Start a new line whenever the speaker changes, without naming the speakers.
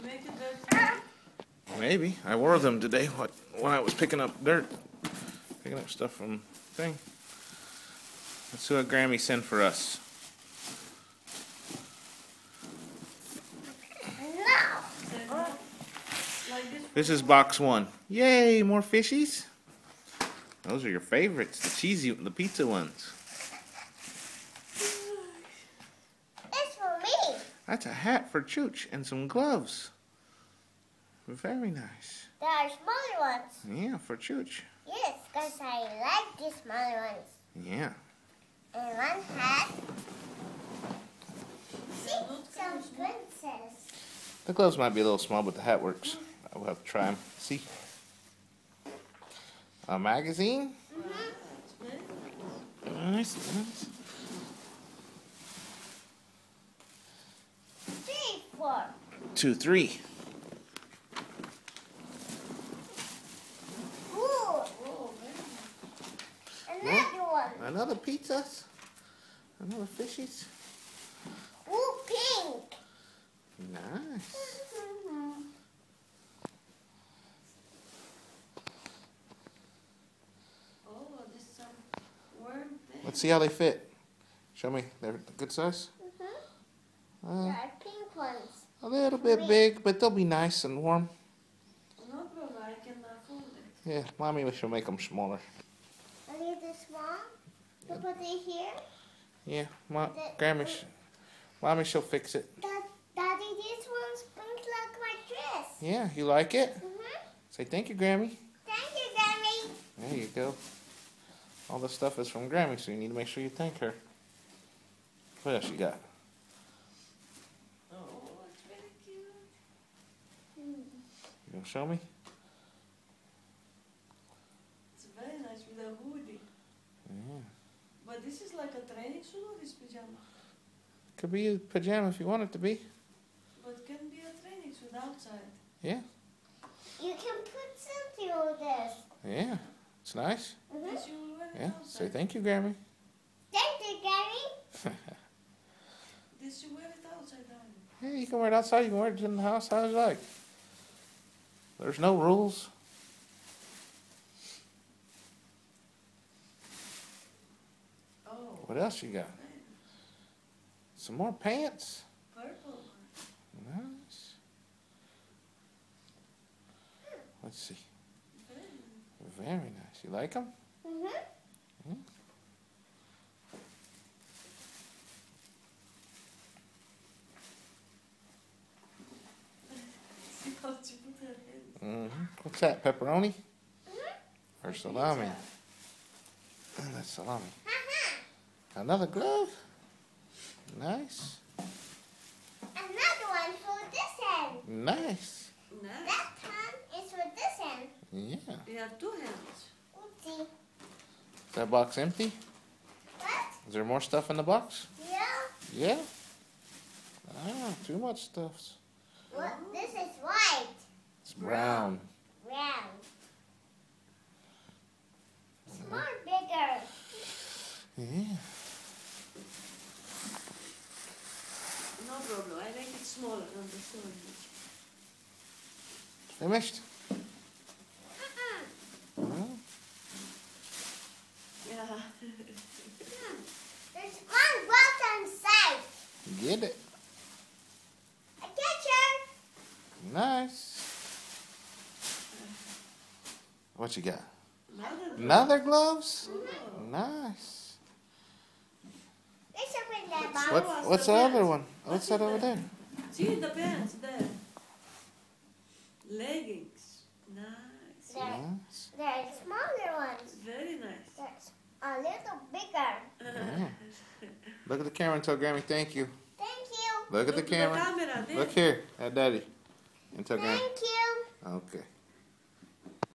make it dirty?
Maybe. I wore them today when I was picking up dirt. Picking up stuff from thing. Let's see what Grammy sent for us. This is box 1. Yay, more fishies. Those are your favorites, the cheesy, the pizza ones.
It's for me.
That's a hat for Chooch and some gloves. Very nice.
There are smaller ones.
Yeah, for Chooch.
Yes, because I like these smaller ones.
Yeah.
And one hat. See, some princess.
The gloves might be a little small, but the hat works. I will have to try them. See? A magazine? Nice, nice.
3, 4.
2, 3.
Ooh. Another one.
Another pizzas. Another fishies.
Ooh, pink.
Nice. Let's see how they fit. Show me. They're good size?
There are pink ones.
A little bit big, but they'll be nice and warm.
No problem, I can fold it.
Yeah, Mommy should make them smaller.
A little small. To put it here.
Yeah, Mommy she'll fix it.
Daddy, this one's pink like my dress.
Yeah, you like it? Say thank you, Grammy.
Thank you, Grammy.
There you go. All the stuff is from Grammy, so you need to make sure you thank her. What else you got?
Oh, it's very cute.
You gonna show me?
It's very nice with a hoodie.
Yeah.
But this is like a training suit or this pajama?
Could be a pajama if you want it to be.
But it can be a training suit outside.
Yeah.
You can put something on this.
Yeah. It's nice.
This you will wear it
Yeah.
outside.
Say thank you, Grammy.
Thank you, Grammy.
This you wear it outside, darling.
Yeah, you can wear it outside. You can wear it in the house. How you like. There's no rules.
Oh.
What else you got? Some more pants.
Purple.
Nice. Let's see. Very nice. You like them?
See how she put her hands.
What's that? Pepperoni? Or salami? Oh, that's salami. Another glove? Nice.
Another one for this end.
Nice.
Nice.
That one is for this end.
Yeah.
You have 2 hands.
Oopsie.
Is that box empty?
What?
Is there more stuff in the box?
Yeah.
Yeah. Ah, too much stuff.
What? This is white.
It's brown.
Brown. It's more bigger.
Yeah.
No problem. I make it smaller than the storage.
Finished? Well,
Yeah.
There's one bottom inside.
get it.
A catcher.
Nice. What you got?
Another
Another gloves? Nice.
There's something in that box.
What's the other one? What's that over there?
See the pants there. Leggings. Nice.
Nice.
There's smaller ones.
Very nice.
There's a little bigger.
Yeah. Look at the camera and tell Grammy thank you.
Thank you.
Look at the
to
camera.
camera. There.
Look here at Daddy and tell Grammy.
Thank you.
Okay.